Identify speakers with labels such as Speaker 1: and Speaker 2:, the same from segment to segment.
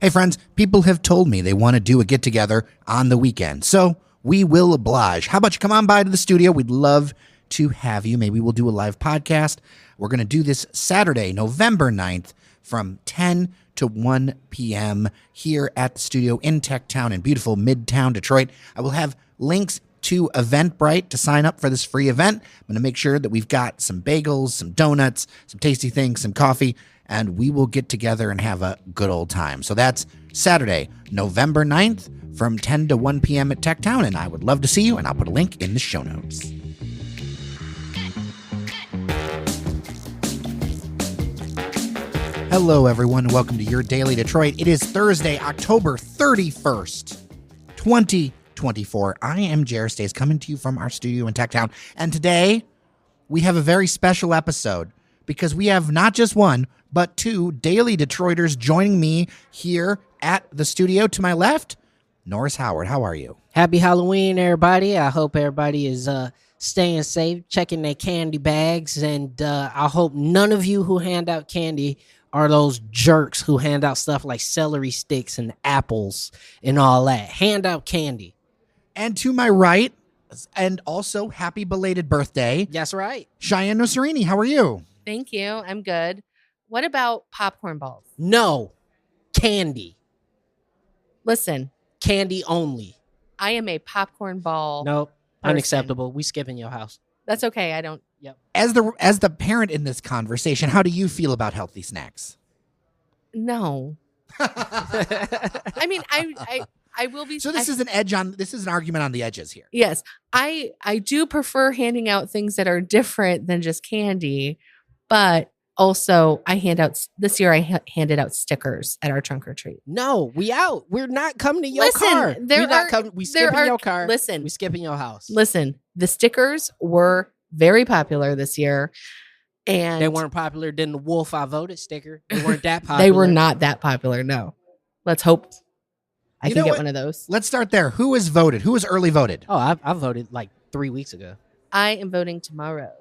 Speaker 1: Hey friends, people have told me they want to do a get-together on the weekend, so we will oblige. How about you come on by to the studio? We'd love to have you. Maybe we'll do a live podcast. We're going to do this Saturday, November 9th from 10 to 1 p.m. here at the studio in TechTown in beautiful Midtown Detroit. I will have links to Eventbrite to sign up for this free event. I'm going to make sure that we've got some bagels, some donuts, some tasty things, some coffee, and we will get together and have a good old time. So that's Saturday, November 9th from 10 to 1 p.m. at TechTown, and I would love to see you, and I'll put a link in the show notes. Hello, everyone, and welcome to Your Daily Detroit. It is Thursday, October 31st, 2024. I am Jer Stays, coming to you from our studio in TechTown, and today we have a very special episode because we have not just one, but two Daily Detroiters joining me here at the studio. To my left, Norris Howard. How are you?
Speaker 2: Happy Halloween, everybody. I hope everybody is staying safe, checking their candy bags, and I hope none of you who hand out candy are those jerks who hand out stuff like celery sticks and apples and all that. Hand out candy.
Speaker 1: And to my right, and also happy belated birthday.
Speaker 2: That's right.
Speaker 1: Shianne Nocerini, how are you?
Speaker 3: Thank you. I'm good. What about popcorn balls?
Speaker 2: No. Candy.
Speaker 3: Listen,
Speaker 2: Candy only.
Speaker 3: I am a popcorn ball.
Speaker 2: Nope.
Speaker 3: person.
Speaker 2: Unacceptable. We skipping your house.
Speaker 3: That's okay. I don't.
Speaker 2: Yep.
Speaker 1: As the parent in this conversation, how do you feel about healthy snacks?
Speaker 3: No. I mean, I will be.
Speaker 1: So this is an argument on the edges here.
Speaker 3: Yes. I do prefer handing out things that are different than just candy, but also this year I handed out stickers at our trunk or treat.
Speaker 2: No, we out. We're not coming to your car. We skipping your car.
Speaker 3: Listen.
Speaker 2: We skipping your house.
Speaker 3: Listen, the stickers were very popular this year. And
Speaker 2: they weren't popular than the Wolf I Voted sticker. They weren't that popular.
Speaker 3: They were not that popular, no. Let's hope I can get
Speaker 1: what?
Speaker 3: one of those.
Speaker 1: Let's start there. Who has voted? Who has early voted?
Speaker 2: Oh, I voted like 3 weeks ago.
Speaker 3: I am voting tomorrow.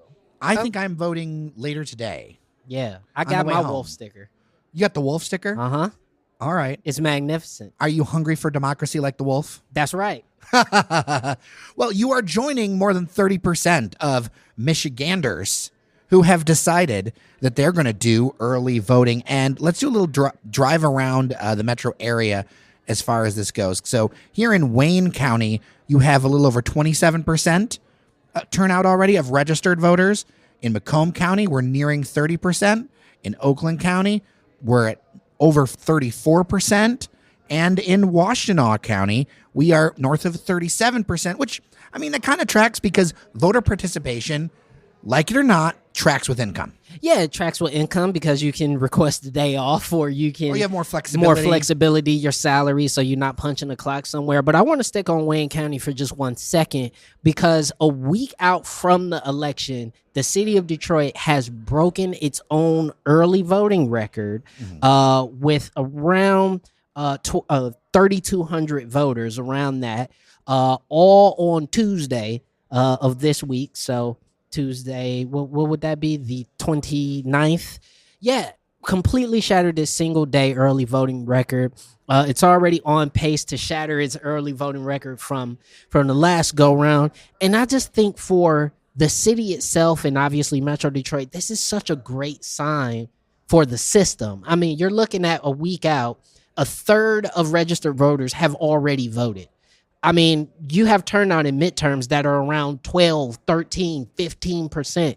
Speaker 1: I think I'm voting later today.
Speaker 2: Yeah, I got my
Speaker 1: home.
Speaker 2: Wolf sticker.
Speaker 1: You got the wolf sticker?
Speaker 2: Uh-huh.
Speaker 1: All right.
Speaker 2: It's magnificent.
Speaker 1: Are you hungry for democracy like the wolf?
Speaker 2: That's right.
Speaker 1: Well, you are joining more than 30% of Michiganders who have decided that they're going to do early voting. And let's do a little drive around the metro area as far as this goes. So here in Wayne County, you have a little over 27% turnout already of registered voters. In Macomb County, we're nearing 30%. In Oakland County, we're at over 34%. And in Washtenaw County, we are north of 37%, which, I mean, that kind of tracks because voter participation, like it or not, tracks with income.
Speaker 2: Yeah, it tracks with income because you can request the day off or you have
Speaker 1: more flexibility.
Speaker 2: Your salary, so you're not punching the clock somewhere. But I want to stick on Wayne County for just 1 second because a week out from the election, the city of Detroit has broken its own early voting record with around 3,200 voters around that, all on Tuesday of this week. So Tuesday, what would that be? The 29th? Yeah, completely shattered this single day early voting record. It's already on pace to shatter its early voting record from the last go round. And I just think for the city itself and obviously Metro Detroit, this is such a great sign for the system. I mean, you're looking at a week out, a third of registered voters have already voted. I mean, you have turnout in midterms that are around 12, 13, 15%.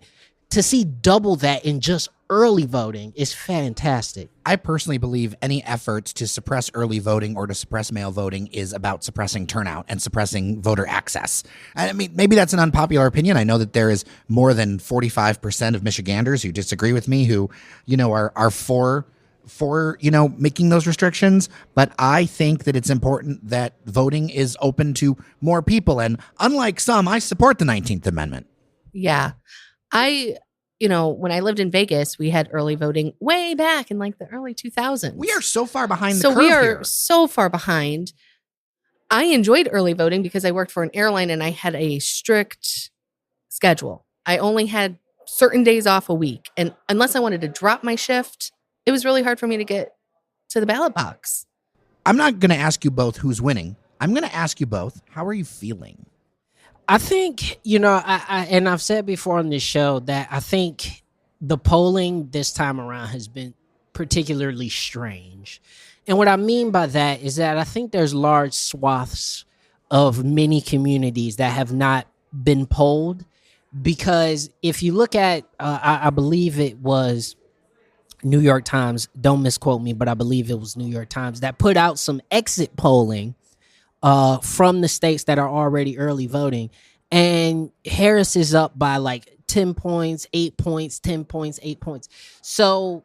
Speaker 2: To see double that in just early voting is fantastic.
Speaker 1: I personally believe any efforts to suppress early voting or to suppress mail voting is about suppressing turnout and suppressing voter access. I mean, maybe that's an unpopular opinion. I know that there is more than 45% of Michiganders who disagree with me, who, are for making those restrictions. But I think that it's important that voting is open to more people. And unlike some, I support the 19th Amendment.
Speaker 3: Yeah. When I lived in Vegas, we had early voting way back in like the early 2000s.
Speaker 1: We are so far behind the curve
Speaker 3: So we are
Speaker 1: here.
Speaker 3: so far behind. I enjoyed early voting because I worked for an airline and I had a strict schedule. I only had certain days off a week. And unless I wanted to drop my shift, it was really hard for me to get to the ballot box.
Speaker 1: I'm not going to ask you both who's winning. I'm going to ask you both, how are you feeling?
Speaker 2: I think, and I've said before on this show that I think the polling this time around has been particularly strange. And what I mean by that is that I think there's large swaths of many communities that have not been polled, because if you look at, I believe it was New York Times, don't misquote me, but I believe it was New York Times that put out some exit polling from the states that are already early voting. And Harris is up by like 10 points, 8 points, 10 points, 8 points. So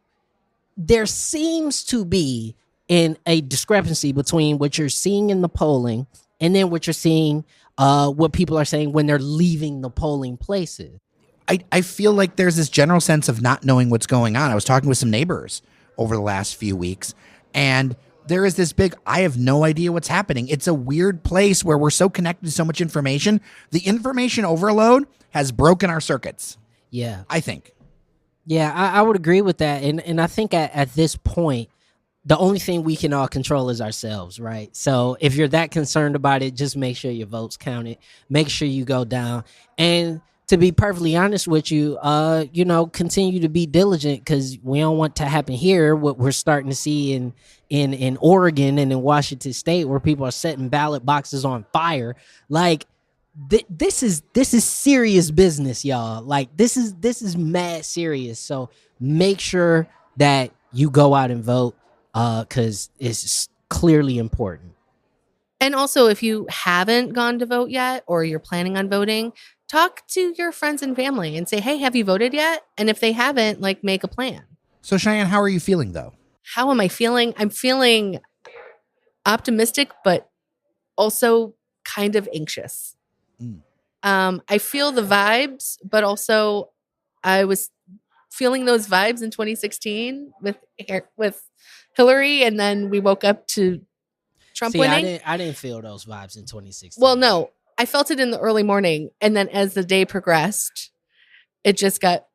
Speaker 2: there seems to be a discrepancy between what you're seeing in the polling and then what you're seeing, what people are saying when they're leaving the polling places.
Speaker 1: I feel like there's this general sense of not knowing what's going on. I was talking with some neighbors over the last few weeks, and there is this big, I have no idea what's happening. It's a weird place where we're so connected to so much information. The information overload has broken our circuits.
Speaker 2: Yeah.
Speaker 1: I think.
Speaker 2: Yeah, I would agree with that. And I think at this point, the only thing we can all control is ourselves, right? So if you're that concerned about it, just make sure your vote's counted. Make sure you go down. And to be perfectly honest with you, continue to be diligent, because we don't want to happen here what we're starting to see in Oregon and in Washington State, where people are setting ballot boxes on fire. Like this is serious business, y'all. Like this is mad serious. So make sure that you go out and vote, because it's clearly important.
Speaker 3: And also, if you haven't gone to vote yet, or you're planning on voting, talk to your friends and family and say, hey, have you voted yet? And if they haven't, like, make a plan.
Speaker 1: So Shianne, how are you feeling though?
Speaker 3: How am I feeling? I'm feeling optimistic, but also kind of anxious. I feel the vibes, but also I was feeling those vibes in 2016 with Hillary, and then we woke up to Trump winning.
Speaker 2: I didn't feel those vibes in 2016.
Speaker 3: Well, no, I felt it in the early morning, and then as the day progressed, it just got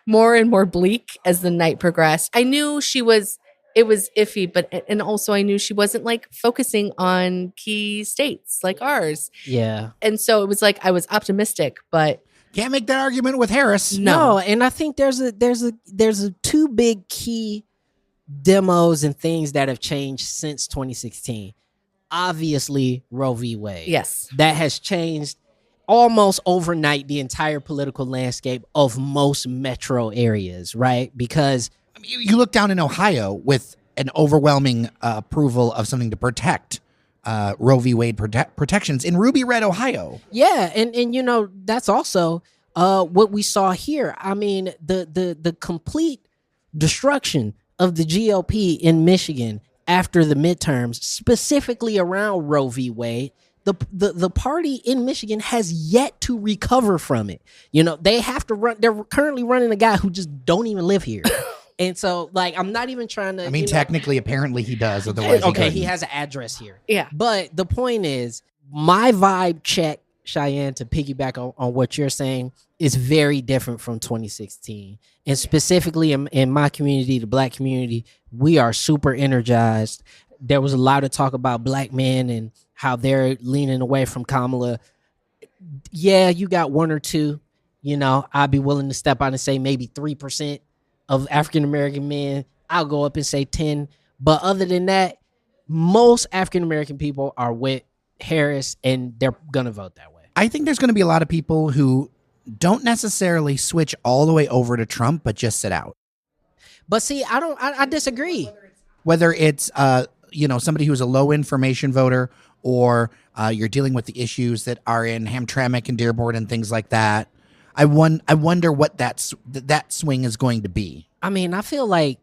Speaker 3: more and more bleak as the night progressed. I knew it was iffy, and also I knew she wasn't like focusing on key states like ours.
Speaker 2: Yeah.
Speaker 3: And so it was like I was optimistic, but
Speaker 1: Can't make that argument with Harris.
Speaker 2: No, and I think there's a two big key demos and things that have changed since 2016. Obviously, Roe v. Wade.
Speaker 3: Yes.
Speaker 2: That has changed almost overnight the entire political landscape of most metro areas, right? Because
Speaker 1: I mean, you look down in Ohio with an overwhelming approval of something to protect Roe v. Wade protections in Ruby Red, Ohio.
Speaker 2: yeah, and that's also what we saw here. I mean, the complete destruction of the GOP in Michigan after the midterms, specifically around Roe v. Wade. The party in Michigan has yet to recover from it. They have to run. They're currently running a guy who just don't even live here. And so, like, I'm not even trying to.
Speaker 1: I mean, technically, apparently he does. Otherwise,
Speaker 2: okay, he has an address here.
Speaker 3: Yeah.
Speaker 2: But the point is, my vibe check, Shianne, to piggyback on what you're saying, is very different from 2016. And specifically in my community, the Black community, we are super energized. There was a lot of talk about Black men and how they're leaning away from Kamala. Yeah, you got one or two. I'd be willing to step out and say maybe 3% of African-American men. I'll go up and say 10. But other than that, most African-American people are with Harris, and they're going to vote that way.
Speaker 1: I think there's going to be a lot of people who don't necessarily switch all the way over to Trump, but just sit out.
Speaker 2: But see, I disagree.
Speaker 1: Whether it's somebody who's a low information voter, or you're dealing with the issues that are in Hamtramck and Dearborn and things like that. I wonder what that swing is going to be.
Speaker 2: I mean, I feel like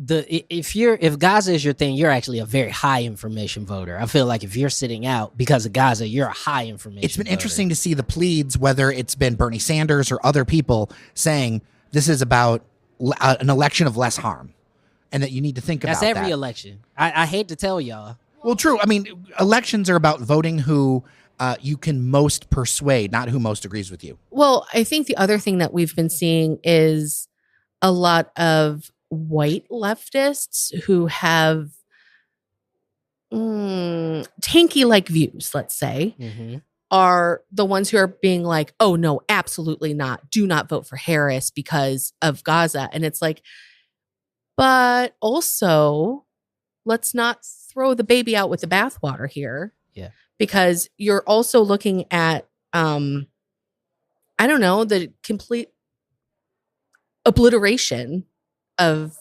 Speaker 2: if Gaza is your thing, you're actually a very high information voter. I feel like if you're sitting out because of Gaza, you're a high information.
Speaker 1: It's been
Speaker 2: voter.
Speaker 1: interesting to see the pleads, whether it's been Bernie Sanders or other people saying this is about an election of less harm, and that you need to think about that.
Speaker 2: That's every election. I hate to tell y'all.
Speaker 1: Well, true. I mean, elections are about voting who you can most persuade, not who most agrees with you.
Speaker 3: Well, I think the other thing that we've been seeing is a lot of white leftists who have tanky like views, let's say, are the ones who are being like, oh no, absolutely not. Do not vote for Harris because of Gaza. And it's like, but also let's not throw the baby out with the bathwater here.
Speaker 2: Yeah.
Speaker 3: Because you're also looking at, I don't know, the complete obliteration of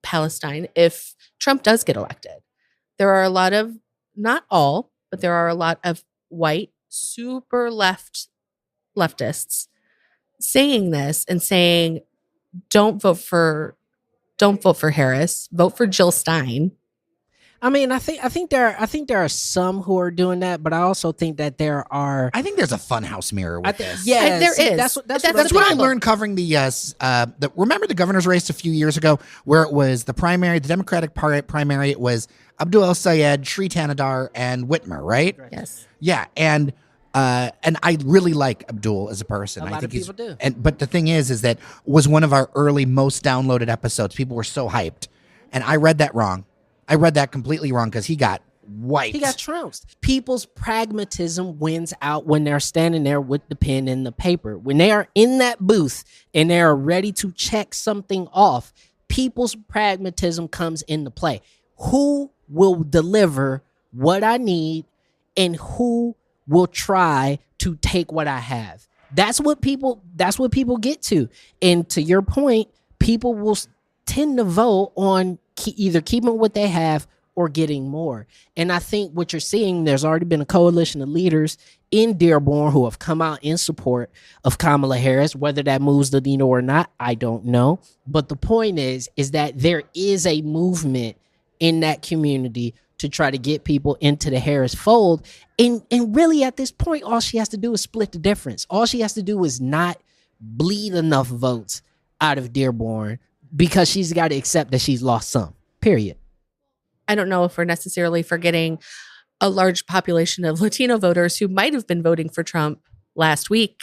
Speaker 3: Palestine if Trump does get elected. There are a lot of, not all, but there are a lot of white, super leftists saying this and saying, don't vote for Harris, vote for Jill Stein.
Speaker 2: I mean, I think there are some who are doing that, but I also think that there are.
Speaker 1: I think there's a funhouse mirror with this.
Speaker 2: Yeah,
Speaker 3: there is.
Speaker 2: That's
Speaker 1: what I learned covering the remember the governor's race a few years ago, where it was the primary, the Democratic primary. It was Abdul El Sayed, Sri Tanadar, and Whitmer, right?
Speaker 3: Yes.
Speaker 1: Yeah, and I really like Abdul as a person.
Speaker 2: A
Speaker 1: I
Speaker 2: lot
Speaker 1: think
Speaker 2: of people do.
Speaker 1: But the thing is that was one of our early most downloaded episodes. People were so hyped, and I read that wrong. I read that completely wrong because he got wiped.
Speaker 2: He got trounced. People's pragmatism wins out when they're standing there with the pen and the paper. When they are in that booth and they are ready to check something off, people's pragmatism comes into play. Who will deliver what I need and who will try to take what I have? That's what people get to. And to your point, people will tend to vote on either keeping what they have or getting more. And I think what you're seeing, there's already been a coalition of leaders in Dearborn who have come out in support of Kamala Harris. Whether that moves the needle or not, I don't know. But the point is that there is a movement in that community to try to get people into the Harris fold. And really at this point, all she has to do is split the difference. All she has to do is not bleed enough votes out of Dearborn, because she's got to accept that she's lost some, period.
Speaker 3: I don't know if we're necessarily forgetting a large population of Latino voters who might have been voting for Trump last week,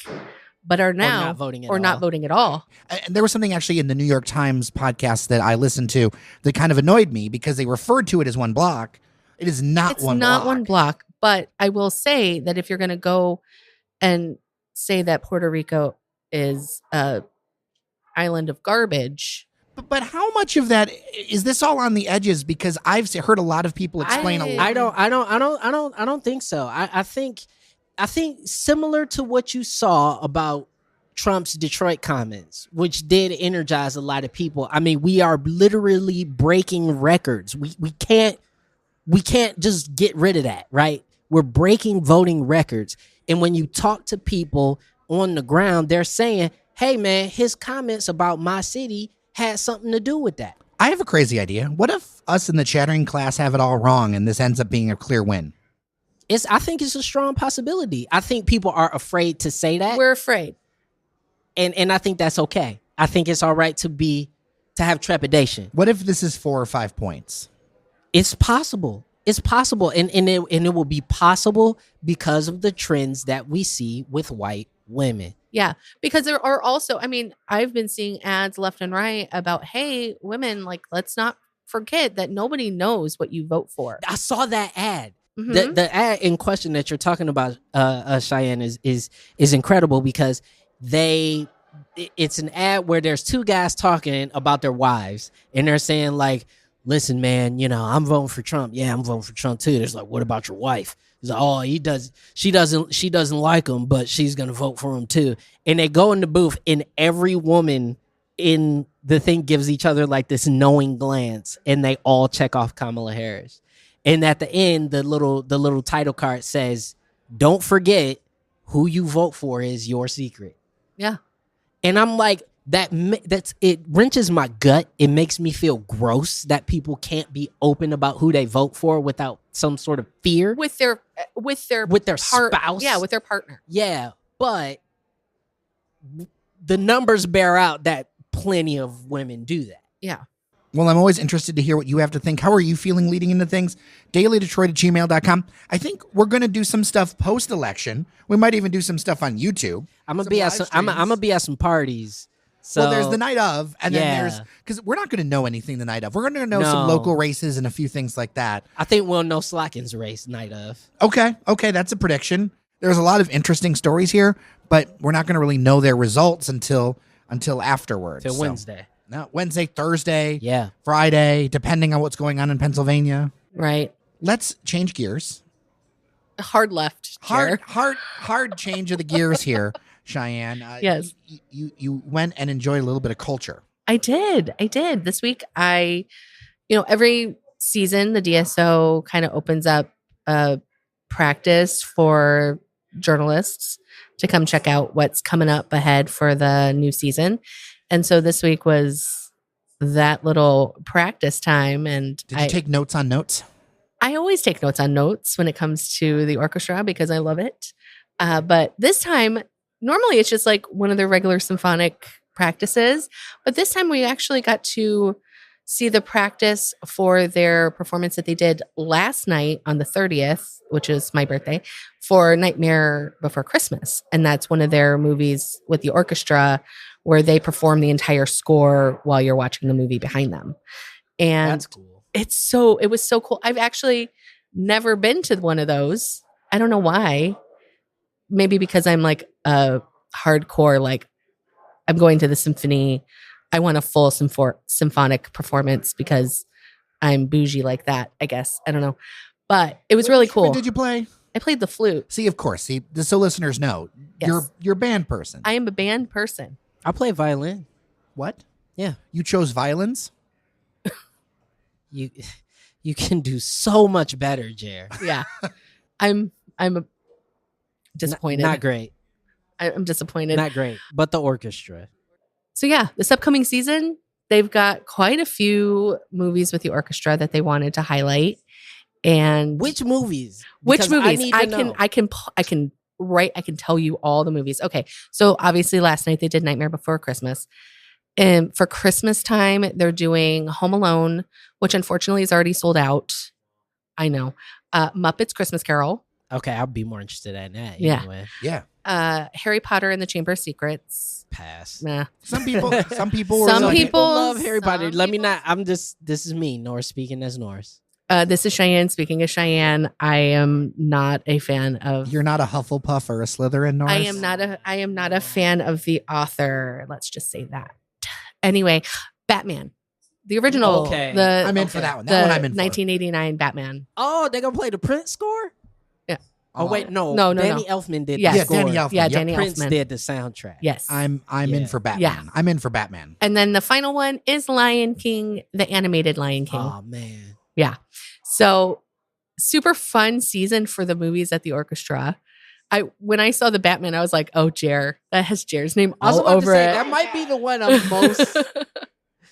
Speaker 3: but are now
Speaker 2: not voting at
Speaker 3: all.
Speaker 1: And there was something actually in the New York Times podcast that I listened to that kind of annoyed me because they referred to it as one block. It is not one block.
Speaker 3: It's not one block, but I will say that if you're going to go and say that Puerto Rico is a island of garbage.
Speaker 1: But how much of that is this all on the edges? Because I've heard a lot of people explain a lot.
Speaker 2: I don't think so. I think similar to what you saw about Trump's Detroit comments, which did energize a lot of people. I mean, we are literally breaking records. We can't just get rid of that, right? We're breaking voting records. And when you talk to people on the ground, they're saying, hey man, his comments about my city had something to do with that.
Speaker 1: I have a crazy idea. What if us in the chattering class have it all wrong and this ends up being a clear win?
Speaker 2: I think it's a strong possibility. I think people are afraid to say that.
Speaker 3: We're afraid.
Speaker 2: And I think that's okay. I think it's all right to have trepidation.
Speaker 1: What if this is 4 or 5 points?
Speaker 2: It's possible. It's possible. And it will be possible because of the trends that we see with white women.
Speaker 3: Yeah, because there are also, I mean, I've been seeing ads left and right about, hey, women, like, let's not forget that nobody knows what you vote for.
Speaker 2: I saw that ad.
Speaker 3: Mm-hmm.
Speaker 2: The ad in question that you're talking about, Shianne, is incredible because it's an ad where there's two guys talking about their wives and they're saying like, listen, man, you know, I'm voting for Trump. Yeah, I'm voting for Trump too. There's like, what about your wife? He's like, oh, she doesn't like him, but she's gonna vote for him too. And they go in the booth, and every woman in the thing gives each other like this knowing glance, and they all check off Kamala Harris. And at the end, the little title card says, "Don't forget who you vote for is your secret."
Speaker 3: Yeah,
Speaker 2: and I'm like, it wrenches my gut. It makes me feel gross that people can't be open about who they vote for without some sort of fear
Speaker 3: with their
Speaker 2: spouse.
Speaker 3: Yeah, with their partner.
Speaker 2: Yeah, but the numbers bear out that plenty of women do that.
Speaker 3: Yeah.
Speaker 1: Well, I'm always interested to hear what you have to think. How are you feeling leading into things? dailydetroit@gmail.com. I think we're going to do some stuff post-election. We might even do some stuff on YouTube.
Speaker 2: I'm gonna be at some parties So
Speaker 1: well, there's the night of, and then
Speaker 2: yeah.
Speaker 1: there's because we're not going to know anything the night of. We're going to know some
Speaker 2: No.
Speaker 1: local races and a few things like that.
Speaker 2: I think we'll know Slockin's race night of.
Speaker 1: Okay, that's a prediction. There's a lot of interesting stories here, but we're not going to really know their results until afterwards.
Speaker 2: Till Wednesday.
Speaker 1: No, Wednesday, Thursday,
Speaker 2: Yeah.
Speaker 1: Friday, depending on what's going on in Pennsylvania.
Speaker 3: Right.
Speaker 1: Let's change gears.
Speaker 3: Hard left. chair.
Speaker 1: Hard change of the gears here, Shianne.
Speaker 3: Yes.
Speaker 1: You went and enjoyed a little bit of culture.
Speaker 3: I did. This week, every season, the DSO kind of opens up a practice for journalists to come check out what's coming up ahead for the new season. And so this week was that little practice time. And
Speaker 1: Did you take notes on notes?
Speaker 3: I always take notes on notes when it comes to the orchestra because I love it. But this time, normally it's just like one of the regular symphonic practices. But this time we actually got to see the practice for their performance that they did last night on the 30th, which is my birthday, for Nightmare Before Christmas. And that's one of their movies with the orchestra where they perform the entire score while you're watching the movie behind them. And
Speaker 2: That's cool.
Speaker 3: it was so cool. I've actually never been to one of those. I don't know why. Maybe because I'm like a hardcore, like I'm going to the symphony. I want a full symphonic performance because I'm bougie like that, I guess. I don't know. But it was really cool.
Speaker 1: What did you play?
Speaker 3: I played the flute.
Speaker 1: See, of course. See, just so listeners know,
Speaker 3: Yes.
Speaker 1: you're a band person.
Speaker 3: I am a band person.
Speaker 2: I play violin.
Speaker 1: What?
Speaker 2: Yeah.
Speaker 1: You chose violins?
Speaker 2: You can do so much better, Jer.
Speaker 3: Yeah. I'm disappointed.
Speaker 2: Not great.
Speaker 3: I'm disappointed.
Speaker 2: Not great. But the orchestra.
Speaker 3: So yeah, this upcoming season, they've got quite a few movies with the orchestra that they wanted to highlight. And
Speaker 2: Which movies?
Speaker 3: which
Speaker 2: Because
Speaker 3: movies?
Speaker 2: need to know.
Speaker 3: I can tell you all the movies. Okay. So obviously last night they did Nightmare Before Christmas. And for Christmas time, they're doing Home Alone, which unfortunately is already sold out. I know. Muppets Christmas Carol.
Speaker 2: Okay, I'll be more interested in that.
Speaker 3: Yeah.
Speaker 2: Anyway.
Speaker 1: Yeah.
Speaker 3: Harry Potter and the Chamber of Secrets.
Speaker 2: Pass.
Speaker 3: Nah.
Speaker 1: Some people were
Speaker 3: Some
Speaker 1: like-
Speaker 3: people
Speaker 2: love Harry Potter.
Speaker 3: some
Speaker 2: Let me
Speaker 3: people-
Speaker 2: not. This is me, Norris speaking as Norris.
Speaker 3: This is Shianne. Speaking of Shianne, I am not a fan of.
Speaker 1: You're not a Hufflepuff or a Slytherin, Norris?
Speaker 3: I am not a fan of the author. Let's just say that. Anyway, Batman, the original.
Speaker 2: Okay.
Speaker 1: I'm in for that one. That one I'm in for.
Speaker 3: 1989 Batman.
Speaker 2: Oh, they're gonna play the Prince score?
Speaker 3: Yeah.
Speaker 2: Oh wait, no.
Speaker 3: No,
Speaker 2: Danny Elfman did
Speaker 3: Yes.
Speaker 2: the
Speaker 1: Yeah,
Speaker 2: score.
Speaker 1: Danny Elfman.
Speaker 3: Yeah,
Speaker 1: Yep.
Speaker 3: Danny
Speaker 2: Prince
Speaker 3: Elfman.
Speaker 2: did the soundtrack.
Speaker 3: Yes.
Speaker 1: I'm in
Speaker 2: Yeah.
Speaker 1: for Batman.
Speaker 3: Yeah.
Speaker 1: I'm in for Batman.
Speaker 3: And then the final one is Lion King, the animated Lion King.
Speaker 2: Oh man.
Speaker 3: Yeah. So super fun season for the movies at the orchestra. When I saw the Batman, I was like, oh, Jer. That has Jer's name
Speaker 2: I was
Speaker 3: all
Speaker 2: about
Speaker 3: over
Speaker 2: to say,
Speaker 3: it.
Speaker 2: that might be the one I'm most.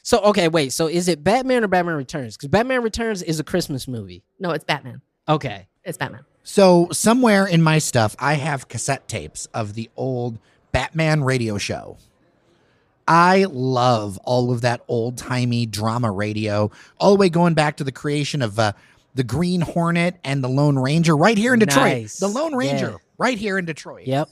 Speaker 2: So okay, wait. So is it Batman or Batman Returns? Because Batman Returns is a Christmas movie.
Speaker 3: No, it's Batman.
Speaker 2: Okay.
Speaker 3: It's Batman.
Speaker 1: So somewhere in my stuff, I have cassette tapes of the old Batman radio show. I love all of that old-timey drama radio, all the way going back to the creation of the Green Hornet and the Lone Ranger right here in Detroit.
Speaker 2: Nice.
Speaker 1: The Lone Ranger
Speaker 2: Yeah.
Speaker 1: right here in Detroit.
Speaker 2: Yep.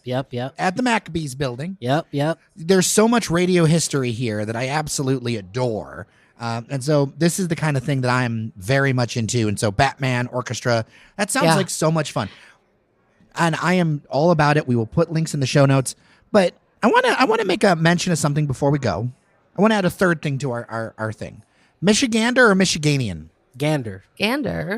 Speaker 1: At the Maccabees building.
Speaker 2: Yep.
Speaker 1: There's so much radio history here that I absolutely adore. And so this is the kind of thing that I'm very much into. And so Batman Orchestra, that sounds
Speaker 3: Yeah.
Speaker 1: like so much fun. And I am all about it. We will put links in the show notes. But I want to make a mention of something before we go. I want to add a third thing to our thing. Michigander or Michiganian?
Speaker 2: Gander.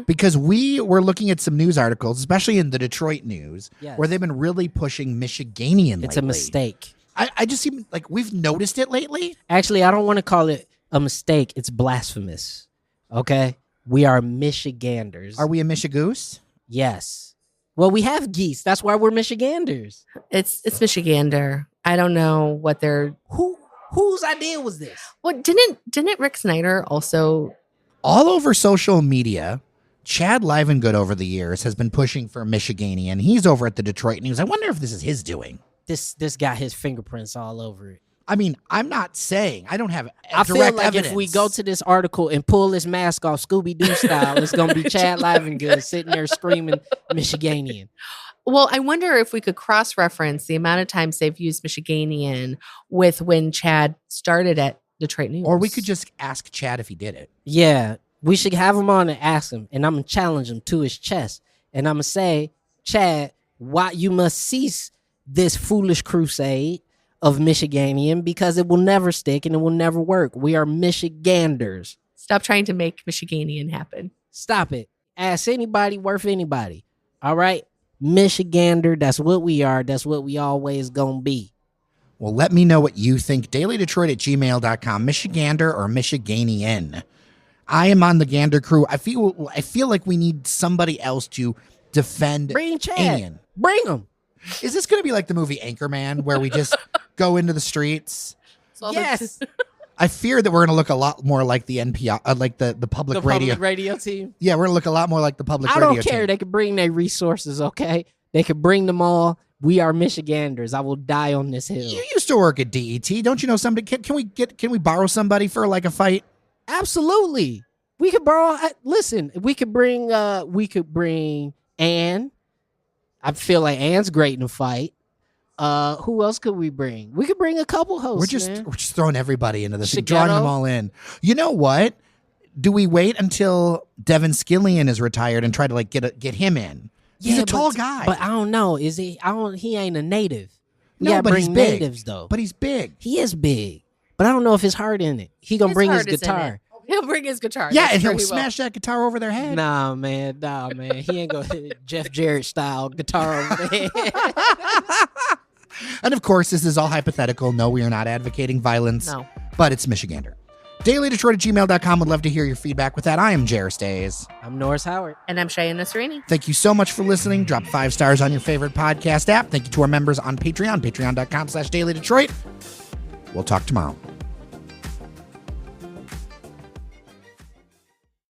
Speaker 1: Because we were looking at some news articles, especially in the Detroit news,
Speaker 2: Yes.
Speaker 1: where they've been really pushing Michiganian
Speaker 2: It's a
Speaker 1: lately.
Speaker 2: mistake.
Speaker 1: I just seem like we've noticed it lately.
Speaker 2: Actually, I don't want to call it a mistake. It's blasphemous. Okay? We are Michiganders.
Speaker 1: Are we a Michigoose?
Speaker 2: Yes. Well, we have geese. That's why we're Michiganders.
Speaker 3: It's Michigander. I don't know what they're.
Speaker 2: Whose idea was this?
Speaker 3: What didn't Rick Snyder also?
Speaker 1: All over social media, Chad Livengood over the years has been pushing for Michiganian. He's over at the Detroit News. I wonder if this is his doing.
Speaker 2: This got his fingerprints all over it.
Speaker 1: I mean, I'm not saying I don't have
Speaker 2: I feel
Speaker 1: direct
Speaker 2: like
Speaker 1: evidence.
Speaker 2: if we go to this article and pull his mask off Scooby-Doo style, it's gonna be Chad Livengood sitting there screaming Michiganian.
Speaker 3: Well, I wonder if we could cross-reference the amount of times they've used Michiganian with when Chad started at Detroit News.
Speaker 1: Or we could just ask Chad if he did it.
Speaker 2: Yeah, we should have him on and ask him, and I'm gonna challenge him to his chest, and I'm gonna say, Chad, why you must cease this foolish crusade of Michiganian, because it will never stick and it will never work. We are Michiganders.
Speaker 3: Stop trying to make Michiganian happen.
Speaker 2: Stop it. Ask anybody worth anybody. All right? Michigander, that's what we are. That's what we always gonna be.
Speaker 1: Well, let me know what you think. dailydetroit@gmail.com. Michigander or Michiganian? I am on the Gander crew. I feel like we need somebody else to defend
Speaker 2: Bring Chad.
Speaker 1: Anian.
Speaker 2: Bring him.
Speaker 1: Is this going to be like the movie Anchorman, where we just go into the streets?
Speaker 2: Yes.
Speaker 1: I fear that we're going to look a lot more like the NPR, like the public radio.
Speaker 2: Public radio team.
Speaker 1: Yeah, we're going to look a lot more like the public
Speaker 2: I
Speaker 1: radio
Speaker 2: don't care.
Speaker 1: team.
Speaker 2: They can bring their resources, okay? They can bring them all. We are Michiganders. I will die on this hill.
Speaker 1: You used to work at DET. Don't you know somebody? Can we borrow somebody for like a fight?
Speaker 2: Absolutely. We could borrow. Listen, we could bring Ann. I feel like Ann's great in a fight. Who else could we bring? We could bring a couple hosts.
Speaker 1: We're just throwing everybody into this thing, drawing them all in. You know what? Do we wait until Devin Skillian is retired and try to like get him in? He's a tall guy,
Speaker 2: but I don't know. Is he? He ain't a native.
Speaker 1: No, but he's big.
Speaker 2: Natives though.
Speaker 1: But he's big.
Speaker 2: He is big, but I don't know if his heart in it. He gonna bring his guitar.
Speaker 3: He'll bring his guitar.
Speaker 1: Yeah, and he'll smash that guitar over their head.
Speaker 2: Nah, man. He ain't gonna hit Jeff Jarrett style guitar over their head.
Speaker 1: And of course, this is all hypothetical. No, we are not advocating violence.
Speaker 3: No.
Speaker 1: But it's Michigander. DailyDetroit@gmail.com. Would love to hear your feedback with that. I am Jairus Days.
Speaker 2: I'm Norris Howard.
Speaker 3: And I'm Shianne Nocerini.
Speaker 1: Thank you so much for listening. Drop 5 stars on your favorite podcast app. Thank you to our members on Patreon, patreon.com/DailyDetroit. We'll talk tomorrow.